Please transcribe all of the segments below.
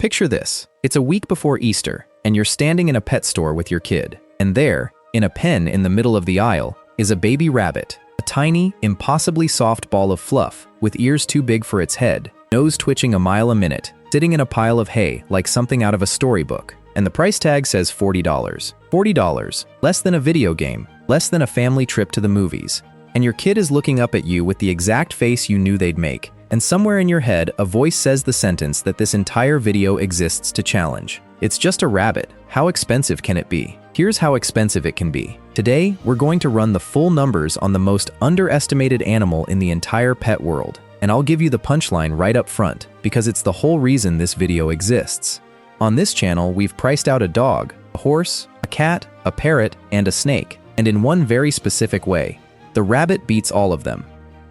Picture this. It's a week before Easter, and you're standing in a pet store with your kid. And there, in a pen in the middle of the aisle, is a baby rabbit. A tiny, impossibly soft ball of fluff, with ears too big for its head, nose twitching a mile a minute, sitting in a pile of hay like something out of a storybook. And the price tag says $40. $40, less than a video game, less than a family trip to the movies. And your kid is looking up at you with the exact face you knew they'd make. And somewhere in your head, a voice says the sentence that this entire video exists to challenge. It's just a rabbit. How expensive can it be? Here's how expensive it can be. Today, we're going to run the full numbers on the most underestimated animal in the entire pet world. And I'll give you the punchline right up front, because it's the whole reason this video exists. On this channel, we've priced out a dog, a horse, a cat, a parrot, and a snake. And in one very specific way. The rabbit beats all of them.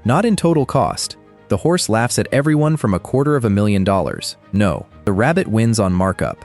Not in total cost. The horse laughs at everyone from $250,000. No, the rabbit wins on markup.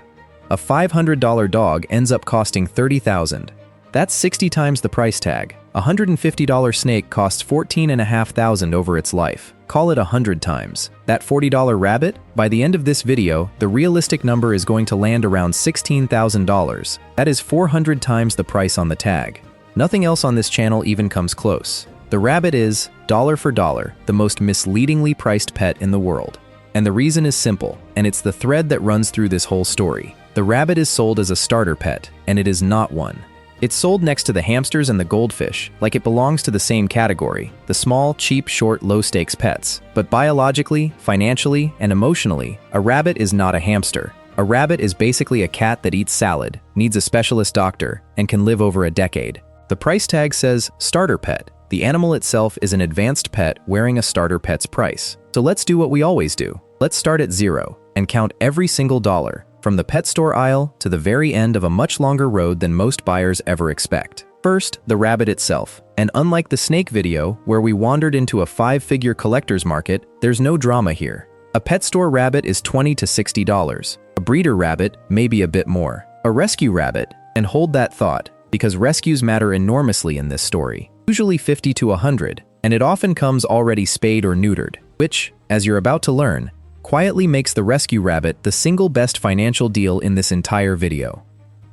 A $500 dog ends up costing $30,000. That's 60 times the price tag. A $150 snake costs $14,500 over its life. Call it 100 times. That $40 rabbit? By the end of this video, the realistic number is going to land around $16,000. That is 400 times the price on the tag. Nothing else on this channel even comes close. The rabbit is, dollar for dollar, the most misleadingly priced pet in the world. And the reason is simple, and it's the thread that runs through this whole story. The rabbit is sold as a starter pet, and it is not one. It's sold next to the hamsters and the goldfish, like it belongs to the same category, the small, cheap, short, low-stakes pets. But biologically, financially, and emotionally, a rabbit is not a hamster. A rabbit is basically a cat that eats salad, needs a specialist doctor, and can live over a decade. The price tag says starter pet. The animal itself is an advanced pet wearing a starter pet's price. So let's do what we always do. Let's start at zero and count every single dollar, from the pet store aisle to the very end of a much longer road than most buyers ever expect. First, the rabbit itself. And unlike the snake video, where we wandered into a 5-figure collector's market, there's no drama here. A pet store rabbit is $20 to $60. A breeder rabbit, maybe a bit more. A rescue rabbit, and hold that thought, because rescues matter enormously in this story. Usually 50 to 100, and it often comes already spayed or neutered, which, as you're about to learn, quietly makes the rescue rabbit the single best financial deal in this entire video.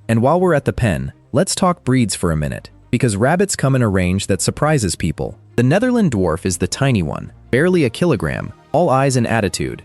And while we're at the pen, let's talk breeds for a minute, because rabbits come in a range that surprises people. The Netherland dwarf is the tiny one, barely a kilogram, all eyes and attitude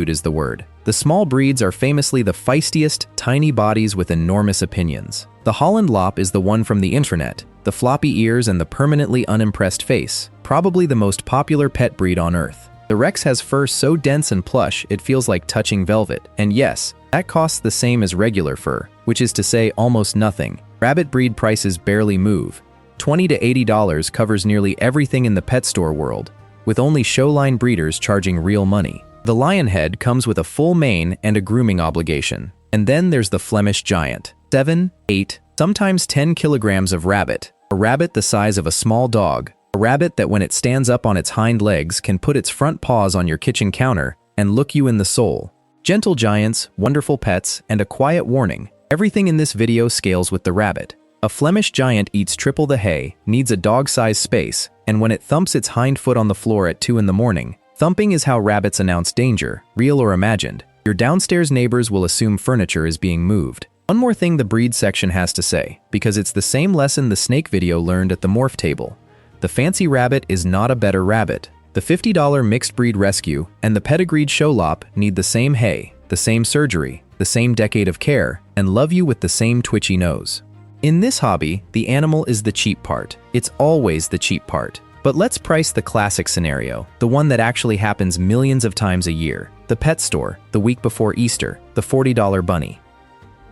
is the word. The small breeds are famously the feistiest, tiny bodies with enormous opinions. The Holland Lop is the one from the intranet, the floppy ears and the permanently unimpressed face, probably the most popular pet breed on Earth. The Rex has fur so dense and plush it feels like touching velvet, and yes, that costs the same as regular fur, which is to say almost nothing. Rabbit breed prices barely move. $20 to $80 covers nearly everything in the pet store world, with only showline breeders charging real money. The Lionhead comes with a full mane and a grooming obligation. And then there's the Flemish Giant. 7, 8, sometimes 10 kilograms of rabbit. A rabbit the size of a small dog. A rabbit that when it stands up on its hind legs can put its front paws on your kitchen counter and look you in the soul. Gentle giants, wonderful pets, and a quiet warning. Everything in this video scales with the rabbit. A Flemish Giant eats triple the hay, needs a dog-sized space, and when it thumps its hind foot on the floor at 2 in the morning, thumping is how rabbits announce danger, real or imagined. Your downstairs neighbors will assume furniture is being moved. One more thing the breed section has to say, because it's the same lesson the snake video learned at the morph table. The fancy rabbit is not a better rabbit. The $50 mixed breed rescue and the pedigreed Sholop need the same hay, the same surgery, the same decade of care, and love you with the same twitchy nose. In this hobby, the animal is the cheap part. It's always the cheap part. But let's price the classic scenario, the one that actually happens millions of times a year. The pet store, the week before Easter, the $40 bunny.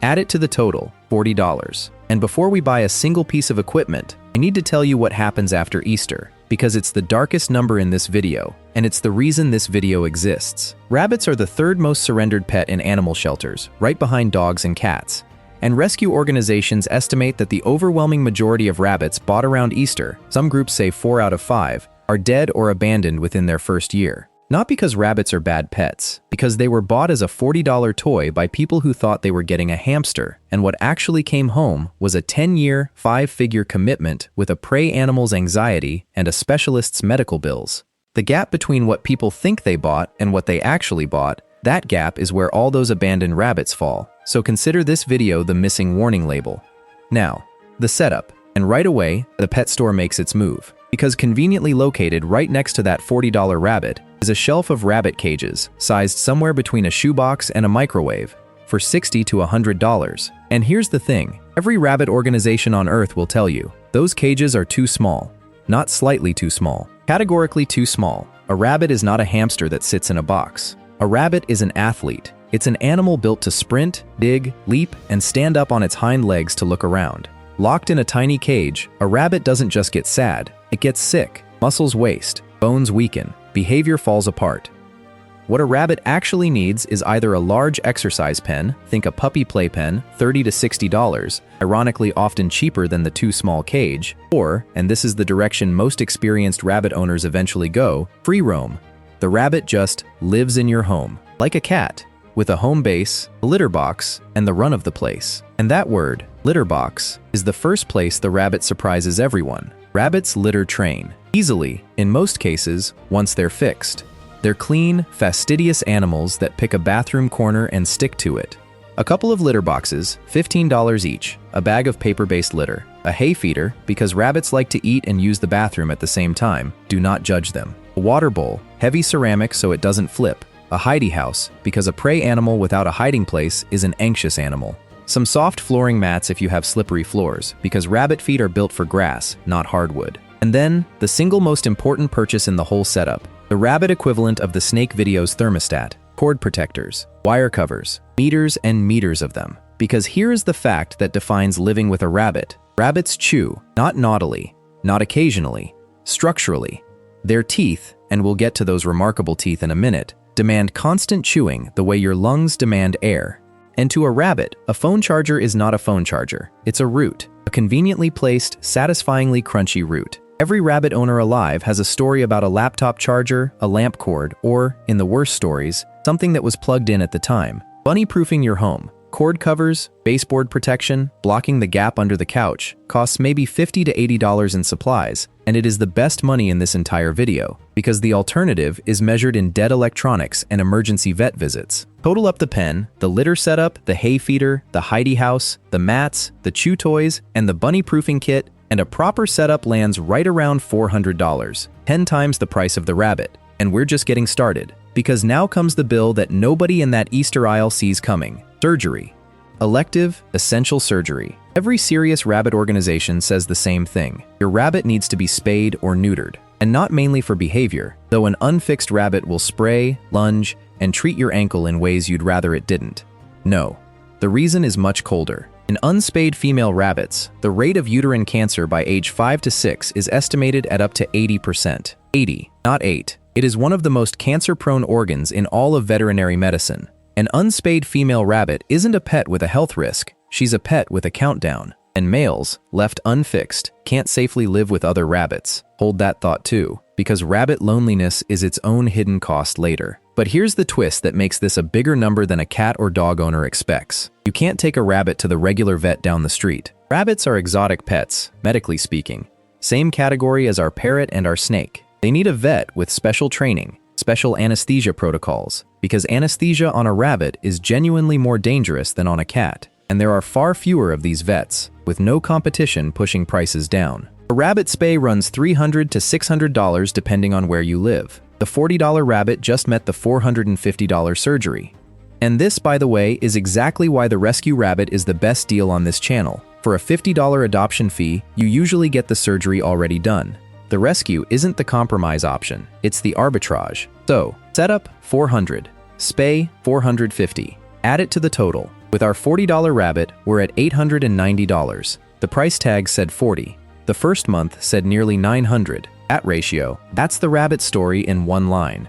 Add it to the total, $40. And before we buy a single piece of equipment, I need to tell you what happens after Easter, because it's the darkest number in this video, and it's the reason this video exists. Rabbits are the third most surrendered pet in animal shelters, right behind dogs and cats. And rescue organizations estimate that the overwhelming majority of rabbits bought around Easter, some groups say 4 out of 5, are dead or abandoned within their first year. Not because rabbits are bad pets, because they were bought as a $40 toy by people who thought they were getting a hamster, and what actually came home was a 10-year, 5-figure commitment with a prey animal's anxiety and a specialist's medical bills. The gap between what people think they bought and what they actually bought That gap is where all those abandoned rabbits fall, so consider this video the missing warning label. Now, the setup, and right away, the pet store makes its move. Because conveniently located right next to that $40 rabbit is a shelf of rabbit cages, sized somewhere between a shoebox and a microwave, for $60 to $100. And here's the thing, every rabbit organization on Earth will tell you, those cages are too small. Not slightly too small, categorically too small. A rabbit is not a hamster that sits in a box. A rabbit is an athlete. It's an animal built to sprint, dig, leap, and stand up on its hind legs to look around. Locked in a tiny cage, a rabbit doesn't just get sad, it gets sick, muscles waste, bones weaken, behavior falls apart. What a rabbit actually needs is either a large exercise pen, think a puppy playpen, $30 to $60, ironically often cheaper than the too small cage, or, and this is the direction most experienced rabbit owners eventually go, free roam. The rabbit just lives in your home, like a cat, with a home base, a litter box, and the run of the place. And that word, litter box, is the first place the rabbit surprises everyone. Rabbits litter train, easily, in most cases, once they're fixed. They're clean, fastidious animals that pick a bathroom corner and stick to it. A couple of litter boxes, $15 each, a bag of paper-based litter, a hay feeder, because rabbits like to eat and use the bathroom at the same time, do not judge them. A water bowl, heavy ceramic so it doesn't flip, a hidey house, because a prey animal without a hiding place is an anxious animal. Some soft flooring mats if you have slippery floors, because rabbit feet are built for grass, not hardwood. And then, the single most important purchase in the whole setup, the rabbit equivalent of the Snake Video's thermostat, cord protectors, wire covers, meters and meters of them. Because here is the fact that defines living with a rabbit. Rabbits chew, not naughtily, not occasionally, structurally. Their teeth, and we'll get to those remarkable teeth in a minute, demand constant chewing the way your lungs demand air. And to a rabbit, a phone charger is not a phone charger. It's a root, a conveniently placed, satisfyingly crunchy root. Every rabbit owner alive has a story about a laptop charger, a lamp cord, or, in the worst stories, something that was plugged in at the time. Bunny-proofing your home. Cord covers, baseboard protection, blocking the gap under the couch, costs maybe $50 to $80 in supplies, and it is the best money in this entire video, because the alternative is measured in dead electronics and emergency vet visits. Total up the pen, the litter setup, the hay feeder, the hidey house, the mats, the chew toys, and the bunny-proofing kit, and a proper setup lands right around $400, 10 times the price of the rabbit. And we're just getting started, because now comes the bill that nobody in that Easter aisle sees coming. Surgery. Elective, essential surgery. Every serious rabbit organization says the same thing. Your rabbit needs to be spayed or neutered, and not mainly for behavior, though an unfixed rabbit will spray, lunge, and treat your ankle in ways you'd rather it didn't. No, the reason is much colder. In unspayed female rabbits, the rate of uterine cancer by age 5 to 6 is estimated at up to 80%. 80, not 8. It is one of the most cancer-prone organs in all of veterinary medicine. An unspayed female rabbit isn't a pet with a health risk, she's a pet with a countdown. And males, left unfixed, can't safely live with other rabbits. Hold that thought too, because rabbit loneliness is its own hidden cost later. But here's the twist that makes this a bigger number than a cat or dog owner expects. You can't take a rabbit to the regular vet down the street. Rabbits are exotic pets, medically speaking. Same category as our parrot and our snake. They need a vet with special training, special anesthesia protocols, because anesthesia on a rabbit is genuinely more dangerous than on a cat. And there are far fewer of these vets, with no competition pushing prices down. A rabbit spay runs $300 to $600 depending on where you live. The $40 rabbit just met the $450 surgery. And this, by the way, is exactly why the rescue rabbit is the best deal on this channel. For a $50 adoption fee, you usually get the surgery already done. The rescue isn't the compromise option, it's the arbitrage. So, setup $400, spay $450. Add it to the total. With our $40 rabbit, we're at $890. The price tag said $40. The first month said nearly $900. At ratio, that's the rabbit story in one line.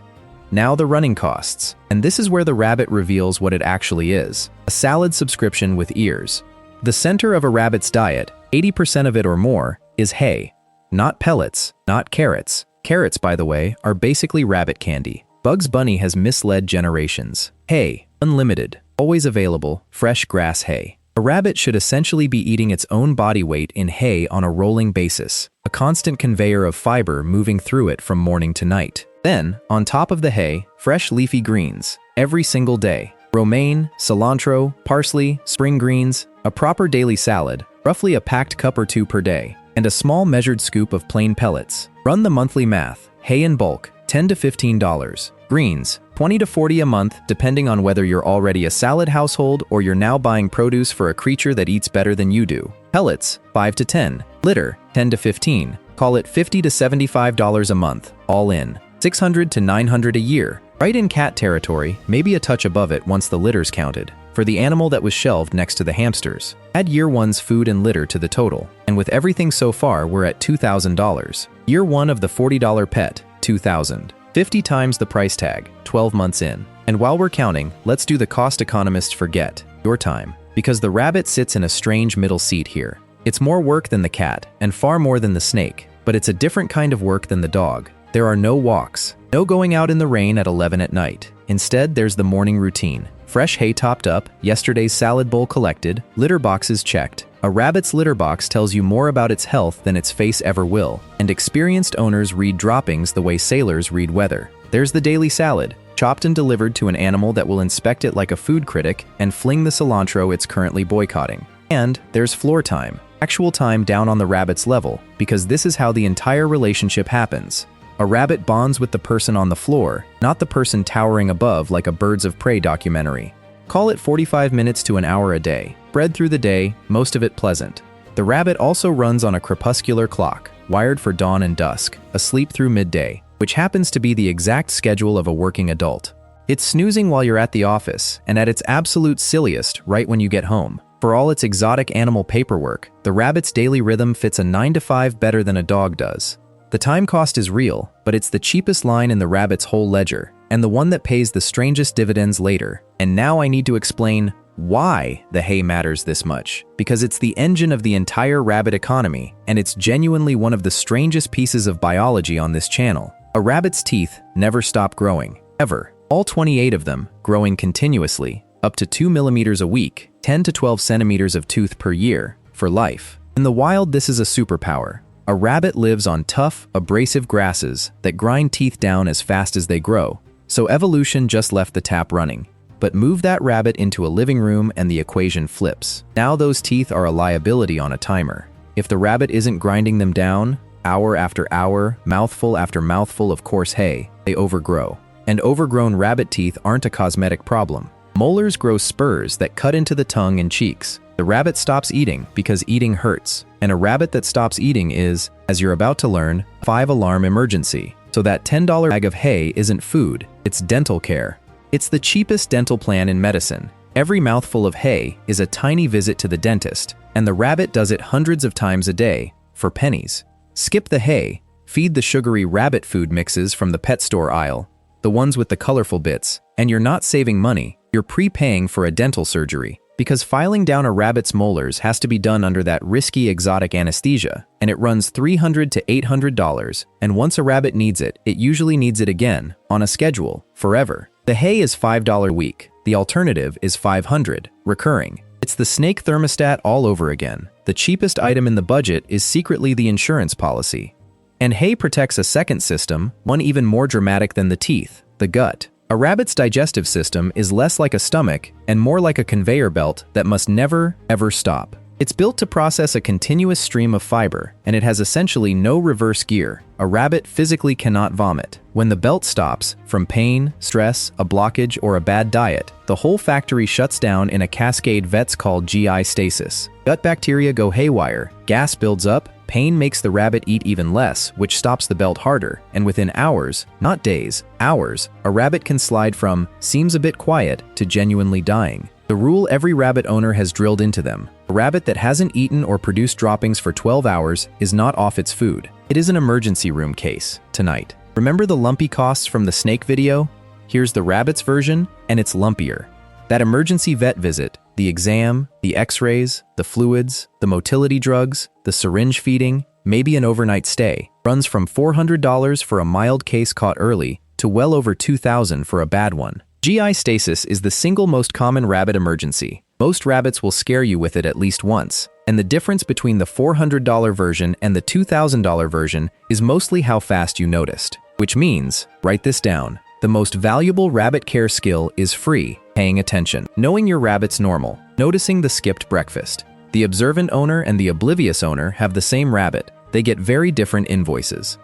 Now the running costs. And this is where the rabbit reveals what it actually is. A salad subscription with ears. The center of a rabbit's diet, 80% of it or more, is hay. Not pellets, not carrots. Carrots, by the way, are basically rabbit candy. Bugs Bunny has misled generations. Hay, unlimited, always available, fresh grass hay. A rabbit should essentially be eating its own body weight in hay on a rolling basis, a constant conveyor of fiber moving through it from morning to night. Then, on top of the hay, fresh leafy greens, every single day. Romaine, cilantro, parsley, spring greens, a proper daily salad, roughly a packed cup or two per day, and a small measured scoop of plain pellets. Run the monthly math. Hay in bulk, $10 to $15. Greens, $20 to $40 a month, depending on whether you're already a salad household or you're now buying produce for a creature that eats better than you do. Pellets, $5 to $10. Litter, $10 to $15. Call it $50 to $75 a month, all in. $600 to $900 a year. Right in cat territory, maybe a touch above it once the litter's counted. For the animal that was shelved next to the hamsters. Add year one's food and litter to the total, and with everything so far, we're at $2,000. Year one of the $40 pet, $2,000. 50 times the price tag, 12 months in. And while we're counting, let's do the cost economists forget, your time. Because the rabbit sits in a strange middle seat here. It's more work than the cat, and far more than the snake, but it's a different kind of work than the dog. There are no walks, no going out in the rain at 11 at night. Instead, there's the morning routine. Fresh hay topped up, yesterday's salad bowl collected, litter boxes checked. A rabbit's litter box tells you more about its health than its face ever will, and experienced owners read droppings the way sailors read weather. There's the daily salad, chopped and delivered to an animal that will inspect it like a food critic and fling the cilantro it's currently boycotting. And there's floor time, actual time down on the rabbit's level, because this is how the entire relationship happens. A rabbit bonds with the person on the floor, not the person towering above like a Birds of Prey documentary. Call it 45 minutes to an hour a day, spread through the day, most of it pleasant. The rabbit also runs on a crepuscular clock, wired for dawn and dusk, asleep through midday, which happens to be the exact schedule of a working adult. It's snoozing while you're at the office, and at its absolute silliest right when you get home. For all its exotic animal paperwork, the rabbit's daily rhythm fits a 9 to 5 better than a dog does. The time cost is real, but it's the cheapest line in the rabbit's whole ledger, and the one that pays the strangest dividends later. And now I need to explain why the hay matters this much, because it's the engine of the entire rabbit economy, and it's genuinely one of the strangest pieces of biology on this channel. A rabbit's teeth never stop growing, ever. All 28 of them, growing continuously, up to 2 millimeters a week, 10 to 12 centimeters of tooth per year, for life. In the wild, this is a superpower. A rabbit lives on tough, abrasive grasses that grind teeth down as fast as they grow, so evolution just left the tap running. But move that rabbit into a living room and the equation flips. Now those teeth are a liability on a timer. If the rabbit isn't grinding them down, hour after hour, mouthful after mouthful of coarse hay, they overgrow. And overgrown rabbit teeth aren't a cosmetic problem. Molars grow spurs that cut into the tongue and cheeks. The rabbit stops eating because eating hurts, and a rabbit that stops eating is, as you're about to learn, a 5-alarm emergency. So that $10 bag of hay isn't food, it's dental care. It's the cheapest dental plan in medicine. Every mouthful of hay is a tiny visit to the dentist, and the rabbit does it hundreds of times a day, for pennies. Skip the hay, feed the sugary rabbit food mixes from the pet store aisle, the ones with the colorful bits, and you're not saving money, you're prepaying for a dental surgery. Because filing down a rabbit's molars has to be done under that risky exotic anesthesia, and it runs $300 to $800, and once a rabbit needs it, it usually needs it again, on a schedule, forever. The hay is $5 a week, the alternative is $500, recurring. It's the snake thermostat all over again. The cheapest item in the budget is secretly the insurance policy. And hay protects a second system, one even more dramatic than the teeth, the gut. A rabbit's digestive system is less like a stomach and more like a conveyor belt that must never, ever stop. It's built to process a continuous stream of fiber, and it has essentially no reverse gear. A rabbit physically cannot vomit. When the belt stops, from pain, stress, a blockage, or a bad diet, the whole factory shuts down in a cascade vets call GI stasis. Gut bacteria go haywire, gas builds up, pain makes the rabbit eat even less, which stops the belt harder, and within hours, not days, hours, a rabbit can slide from seems a bit quiet to genuinely dying. The rule every rabbit owner has drilled into them: a rabbit that hasn't eaten or produced droppings for 12 hours is not off its food. It is an emergency room case, tonight. Remember the lumpy costs from the snake video? Here's the rabbit's version, and it's lumpier. That emergency vet visit, the exam, the x-rays, the fluids, the motility drugs, the syringe feeding, maybe an overnight stay, runs from $400 for a mild case caught early to well over $2,000 for a bad one. GI stasis is the single most common rabbit emergency. Most rabbits will scare you with it at least once, and the difference between the $400 version and the $2,000 version is mostly how fast you noticed. Which means, write this down, the most valuable rabbit care skill is free, paying attention. Knowing your rabbit's normal, noticing the skipped breakfast. The observant owner and the oblivious owner have the same rabbit. They get very different invoices.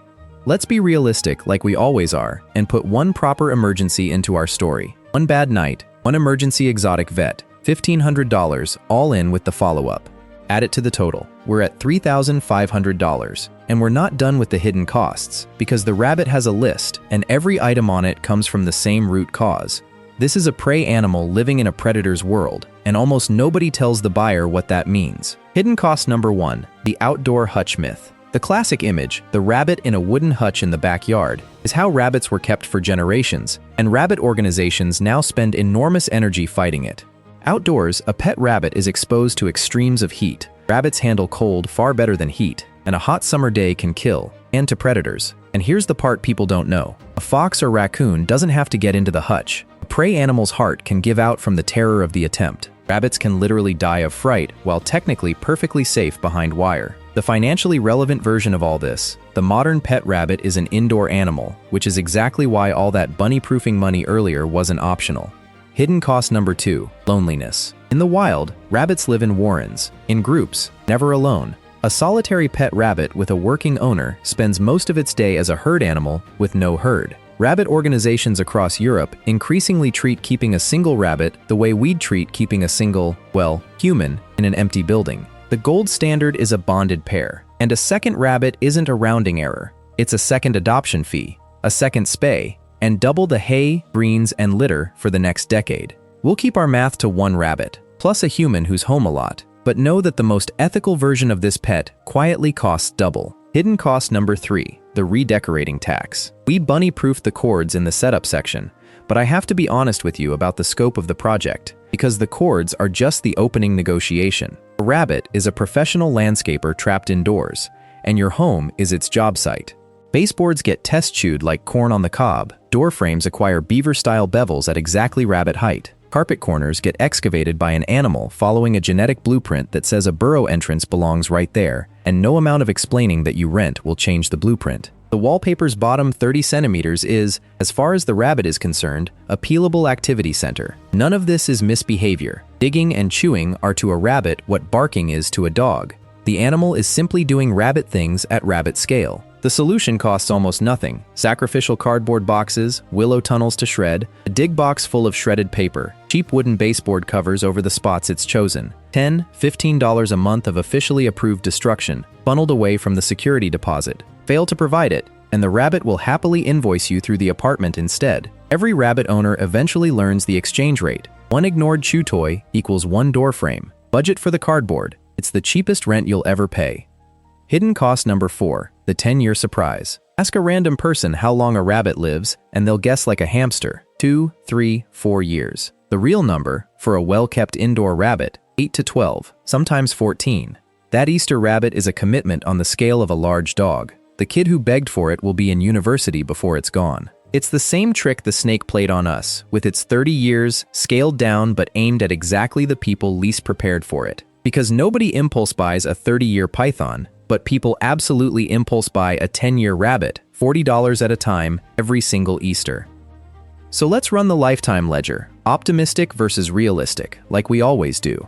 Let's be realistic like we always are and put one proper emergency into our story. One bad night, one emergency exotic vet, $1,500 all in with the follow-up. Add it to the total. We're at $3,500, and we're not done with the hidden costs because the rabbit has a list and every item on it comes from the same root cause. This is a prey animal living in a predator's world, and almost nobody tells the buyer what that means. Hidden cost number 1, the outdoor hutch myth. The classic image, the rabbit in a wooden hutch in the backyard, is how rabbits were kept for generations, and rabbit organizations now spend enormous energy fighting it. Outdoors, a pet rabbit is exposed to extremes of heat. Rabbits handle cold far better than heat, and a hot summer day can kill, and to predators. And here's the part people don't know. A fox or raccoon doesn't have to get into the hutch. A prey animal's heart can give out from the terror of the attempt. Rabbits can literally die of fright while technically perfectly safe behind wire. The financially relevant version of all this, the modern pet rabbit is an indoor animal, which is exactly why all that bunny-proofing money earlier wasn't optional. Hidden cost number 2, loneliness. In the wild, rabbits live in warrens, in groups, never alone. A solitary pet rabbit with a working owner spends most of its day as a herd animal with no herd. Rabbit organizations across Europe increasingly treat keeping a single rabbit the way we'd treat keeping a single, well, human in an empty building. The gold standard is a bonded pair, and a second rabbit isn't a rounding error. It's a second adoption fee, a second spay, and double the hay, greens, and litter for the next decade. We'll keep our math to 1 rabbit, plus a human who's home a lot, but know that the most ethical version of this pet quietly costs double. Hidden cost number 3, the redecorating tax. We bunny-proofed the cords in the setup section, but I have to be honest with you about the scope of the project, because the cords are just the opening negotiation. A rabbit is a professional landscaper trapped indoors, and your home is its job site. Baseboards get test chewed like corn on the cob. Door frames acquire beaver-style bevels at exactly rabbit height. Carpet corners get excavated by an animal following a genetic blueprint that says a burrow entrance belongs right there, and no amount of explaining that you rent will change the blueprint. The wallpaper's bottom 30 centimeters is, as far as the rabbit is concerned, a peelable activity center. None of this is misbehavior. Digging and chewing are to a rabbit what barking is to a dog. The animal is simply doing rabbit things at rabbit scale. The solution costs almost nothing. Sacrificial cardboard boxes, willow tunnels to shred, a dig box full of shredded paper, cheap wooden baseboard covers over the spots it's chosen, $10, $15 a month of officially approved destruction, funneled away from the security deposit. Fail to provide it, and the rabbit will happily invoice you through the apartment instead. Every rabbit owner eventually learns the exchange rate. 1 ignored chew toy equals 1 door frame. Budget for the cardboard. It's the cheapest rent you'll ever pay. Hidden cost number 4, the 10-year surprise. Ask a random person how long a rabbit lives, and they'll guess like a hamster, 2, 3, 4 years. The real number, for a well-kept indoor rabbit, 8 to 12, sometimes 14. That Easter rabbit is a commitment on the scale of a large dog. The kid who begged for it will be in university before it's gone. It's the same trick the snake played on us, with its 30 years, scaled down but aimed at exactly the people least prepared for it. Because nobody impulse buys a 30-year python, but people absolutely impulse buy a 10-year rabbit, $40 at a time, every single Easter. So let's run the lifetime ledger, optimistic versus realistic, like we always do.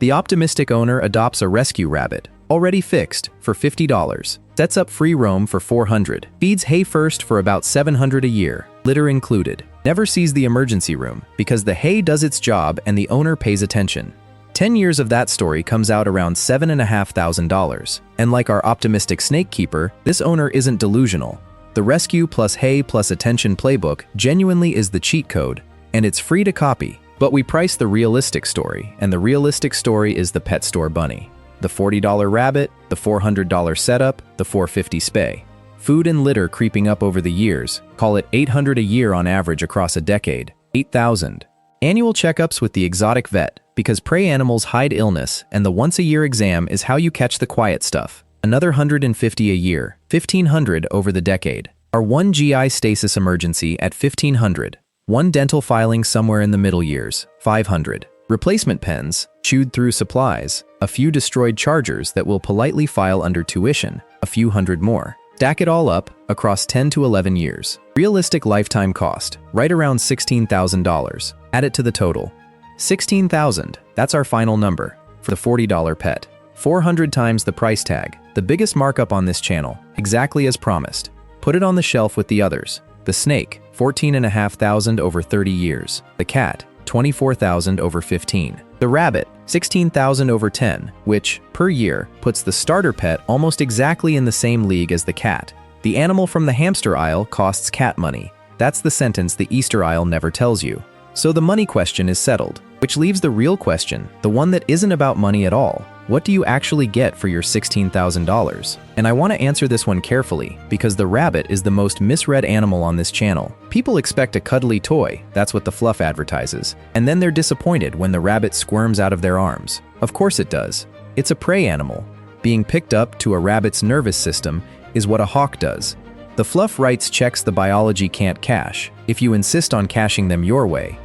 The optimistic owner adopts a rescue rabbit, already fixed, for $50, sets up free roam for $400, feeds hay first for about $700 a year, litter included, never sees the emergency room because the hay does its job and the owner pays attention. 10 years of that story comes out around $7,500. And like our optimistic snake keeper, this owner isn't delusional. The rescue plus hay plus attention playbook genuinely is the cheat code, and it's free to copy. But we price the realistic story, and the realistic story is the pet store bunny. The $40 rabbit, the $400 setup, the $450 spay. Food and litter creeping up over the years, call it $800 a year on average across a decade, $8,000. Annual checkups with the exotic vet, because prey animals hide illness, and the once-a-year exam is how you catch the quiet stuff. Another $150 a year, $1,500 over the decade. Our 1 GI stasis emergency at $1,500. 1 dental filing somewhere in the middle years, $500. Replacement pens, chewed through supplies, a few destroyed chargers that will politely file under tuition, a few hundred more. Stack it all up across 10 to 11 years. Realistic lifetime cost, right around $16,000. Add it to the total. $16,000, that's our final number for the $40 pet. 400 times the price tag, the biggest markup on this channel, exactly as promised. Put it on the shelf with the others. The snake, $14,500 over 30 years. The cat, $24,000 over 15. The rabbit, $16,000 over 10, which, per year, puts the starter pet almost exactly in the same league as the cat. The animal from the hamster aisle costs cat money. That's the sentence the Easter aisle never tells you. So the money question is settled, which leaves the real question, the one that isn't about money at all. What do you actually get for your $16,000? And I want to answer this one carefully, because the rabbit is the most misread animal on this channel. People expect a cuddly toy, that's what the fluff advertises, and then they're disappointed when the rabbit squirms out of their arms. Of course it does. It's a prey animal. Being picked up to a rabbit's nervous system is what a hawk does. The fluff writes checks the biology can't cash, if you insist on cashing them your way.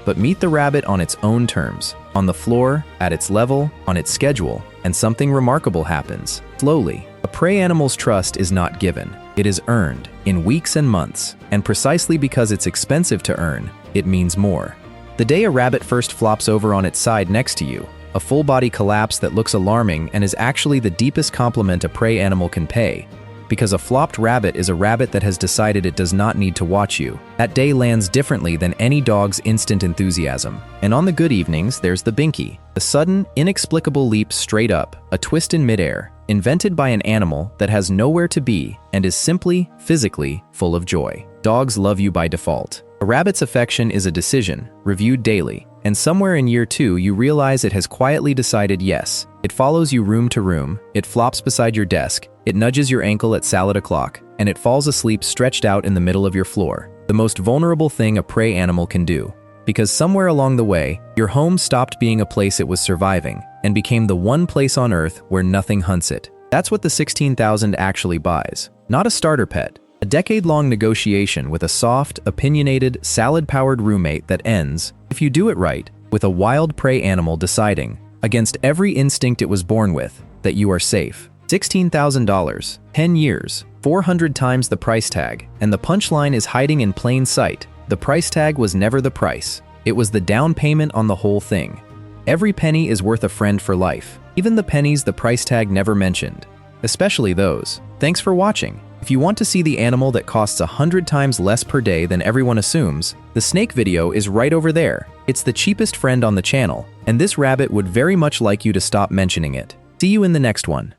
But meet the rabbit on its own terms, on the floor, at its level, on its schedule, and something remarkable happens. Slowly, a prey animal's trust is not given. It is earned, in weeks and months, and precisely because it's expensive to earn, it means more. The day a rabbit first flops over on its side next to you, a full-body collapse that looks alarming and is actually the deepest compliment a prey animal can pay, because a flopped rabbit is a rabbit that has decided it does not need to watch you. That day lands differently than any dog's instant enthusiasm. And on the good evenings, there's the binky, the sudden, inexplicable leap straight up, a twist in midair, invented by an animal that has nowhere to be and is simply, physically, full of joy. Dogs love you by default. A rabbit's affection is a decision, reviewed daily, and somewhere in year 2 you realize it has quietly decided yes. It follows you room to room, it flops beside your desk, it nudges your ankle at salad o'clock, and it falls asleep stretched out in the middle of your floor. The most vulnerable thing a prey animal can do. Because somewhere along the way, your home stopped being a place it was surviving and became the one place on earth where nothing hunts it. That's what the $16,000 actually buys. Not a starter pet. A decade-long negotiation with a soft, opinionated, salad-powered roommate that ends, if you do it right, with a wild prey animal deciding, against every instinct it was born with, that you are safe. $16,000, 10 years, 400 times the price tag, and the punchline is hiding in plain sight. The price tag was never the price. It was the down payment on the whole thing. Every penny is worth a friend for life, even the pennies the price tag never mentioned. Especially those. Thanks for watching. If you want to see the animal that costs 100 times less per day than everyone assumes, the snake video is right over there. It's the cheapest friend on the channel, and this rabbit would very much like you to stop mentioning it. See you in the next one.